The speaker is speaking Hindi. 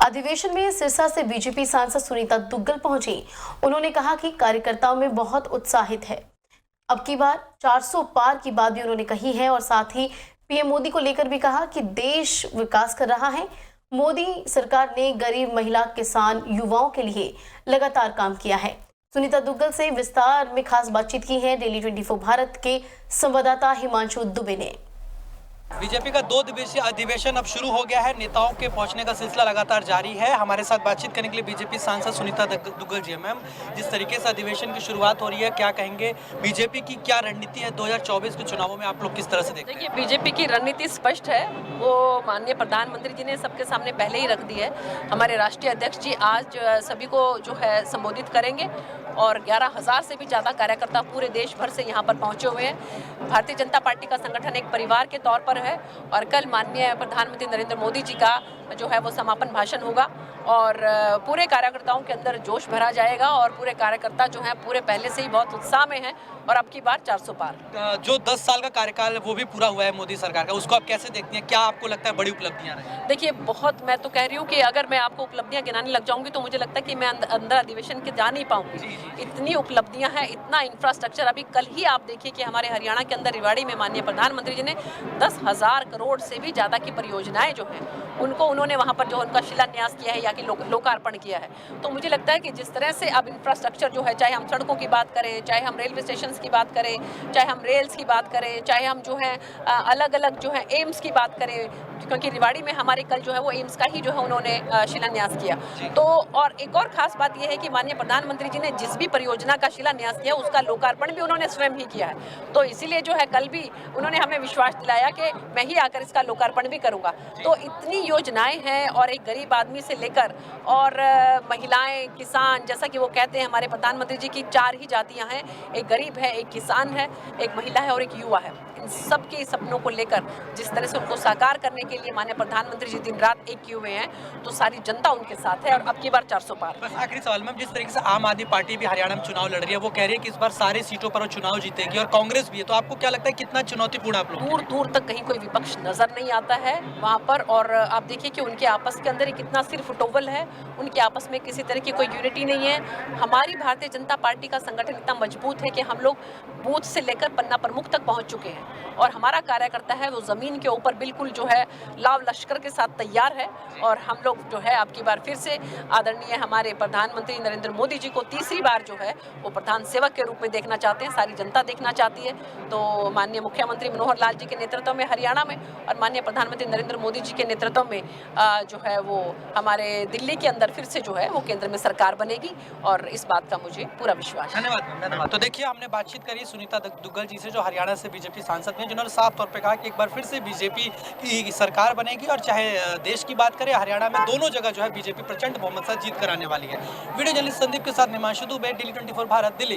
अधिवेशन में सिरसा से बीजेपी सांसद सुनीता दुग्गल पहुंची। उन्होंने कहा कि कार्यकर्ताओं में बहुत उत्साहित है। अब की बार 400 पार की बात भी उन्होंने कही है और साथ ही पीएम मोदी को लेकर भी कहा कि देश विकास कर रहा है। मोदी सरकार ने गरीब, महिला, किसान, युवाओं के लिए लगातार काम किया है। सुनीता दुग्गल से विस्तार में खास बातचीत की है डेली 24 भारत के संवाददाता हिमांशु दुबे ने। बीजेपी का 2 दिवसीय अधिवेशन अब शुरू हो गया है। नेताओं के पहुंचने का सिलसिला लगातार जारी है। हमारे साथ बातचीत करने के लिए बीजेपी सांसद सुनीता दुग्गल जी। मैम, जिस तरीके से अधिवेशन की शुरुआत हो रही है, क्या कहेंगे? बीजेपी की क्या रणनीति है 2024 के चुनावों में, आप लोग किस तरह से देखते हैं? देखिए, बीजेपी की रणनीति स्पष्ट है। वो माननीय प्रधानमंत्री जी ने सबके सामने पहले ही रख दी है। हमारे राष्ट्रीय अध्यक्ष जी आज सभी को जो है संबोधित करेंगे और 11,000 से भी ज़्यादा कार्यकर्ता पूरे देश भर से यहाँ पर पहुँचे हुए हैं। भारतीय जनता पार्टी का संगठन एक परिवार के तौर पर है और कल माननीय प्रधानमंत्री नरेंद्र मोदी जी का जो है वो समापन भाषण होगा और पूरे कार्यकर्ताओं के अंदर जोश भरा जाएगा और पूरे कार्यकर्ता जो हैं पूरे पहले से ही बहुत उत्साह में हैं और अब की बार 400 पार। जो 10 साल का कार्यकाल है वो भी पूरा हुआ है मोदी सरकार का, उसको आप कैसे देखती हैं? क्या आपको लगता है बड़ी उपलब्धियां रही? देखिए, बहुत, मैं तो कह रही हूँ कि अगर मैं आपको उपलब्धियां गिनाने लग जाऊंगी तो मुझे लगता है कि मैं अंदर अधिवेशन के जा नहीं पाऊंगी। इतनी उपलब्धियां हैं, इतना इंफ्रास्ट्रक्चर। अभी कल ही आप देखिए कि हमारे हरियाणा के अंदर रेवाड़ी में माननीय प्रधानमंत्री जी ने 10,000 करोड़ से भी ज़्यादा की परियोजनाएं जो हैं उनको उन्होंने वहाँ पर जो उनका शिलान्यास किया है या कि लोकार्पण किया है। तो मुझे लगता है कि जिस तरह से अब इंफ्रास्ट्रक्चर जो है, चाहे हम सड़कों की बात करें, चाहे हम रेलवे स्टेशन की बात करें, चाहे हम रेल्स की बात करें, चाहे हम जो है अलग अलग जो है एम्स की बात करें, क्योंकि रेवाड़ी में हमारे कल जो है वो एम्स का ही जो है उन्होंने शिलान्यास किया। तो और एक और खास बात यह है कि माननीय प्रधानमंत्री जी ने जिस भी परियोजना का शिलान्यास किया उसका लोकार्पण भी उन्होंने स्वयं ही किया है। तो इसीलिए जो है कल भी उन्होंने हमें विश्वास दिलाया कि मैं ही आकर इसका लोकार्पण भी करूंगा। तो इतनी योजनाएं हैं और एक गरीब आदमी से लेकर और महिलाएं, किसान, जैसा कि वो कहते हैं हमारे प्रधानमंत्री जी की 4 ही जातियां हैं, एक गरीब है, एक किसान है, एक महिला है और एक युवा है। इन सबके सपनों को लेकर जिस तरह से उनको साकार करने के लिए माननीय प्रधानमंत्री जी दिन रात एक किए हुए हैं, तो सारी जनता उनके साथ है और अब की बार 400 पार। बस आखिरी सवाल में, जिस तरीके से आम आदमी पार्टी भी हरियाणा में चुनाव लड़ रही है, वो कह रही है कि इस बार सारी सीटों पर वो चुनाव जीतेगी और कांग्रेस भी है, तो आपको क्या लगता है कितना चुनौतीपूर्ण आप लोग? दूर दूर तक कहीं कोई विपक्ष नजर नहीं आता है वहाँ पर। और आप देखिए कि उनके आपस के अंदर कितना सिर्फ टोवल है, उनके आपस में किसी तरह की कोई यूनिटी नहीं है। हमारी भारतीय जनता पार्टी का संगठन इतना मजबूत है कि हम लोग बूथ से लेकर पन्ना प्रमुख तक पहुँच चुके हैं और हमारा कार्यकर्ता है वो ज़मीन के ऊपर बिल्कुल जो है लाव लश्कर के साथ तैयार है। और हम लोग जो है अब की बार फिर से आदरणीय हमारे प्रधानमंत्री नरेंद्र मोदी जी को तीसरी बार जो है वो प्रधान सेवक के रूप में देखना चाहते हैं, सारी जनता देखना चाहती है। तो माननीय मुख्यमंत्री मनोहर लाल जी के नेतृत्व में हरियाणा में और माननीय प्रधानमंत्री नरेंद्र मोदी जी के नेतृत्व में जो है वो हमारे दिल्ली के अंदर फिर से जो है वो केंद्र में सरकार बनेगी और इस बात का मुझे पूरा विश्वास है। धन्यवाद। तो देखिए, हमने बातचीत करी सुनीता दुग्गल जी से, जो हरियाणा से बीजेपी सांसद हैं, जिन्होंने साफ तौर पे कहा कि एक बार फिर से बीजेपी की सरकार बनेगी और चाहे देश की बात करें, हरियाणा में दोनों जगह जो है बीजेपी प्रचंड बहुमत से जीत कराने वाली है। वीडियो जर्नलिस्ट संदीप के साथ हिमांशु दुबे, डेली 24 भारत, दिल्ली।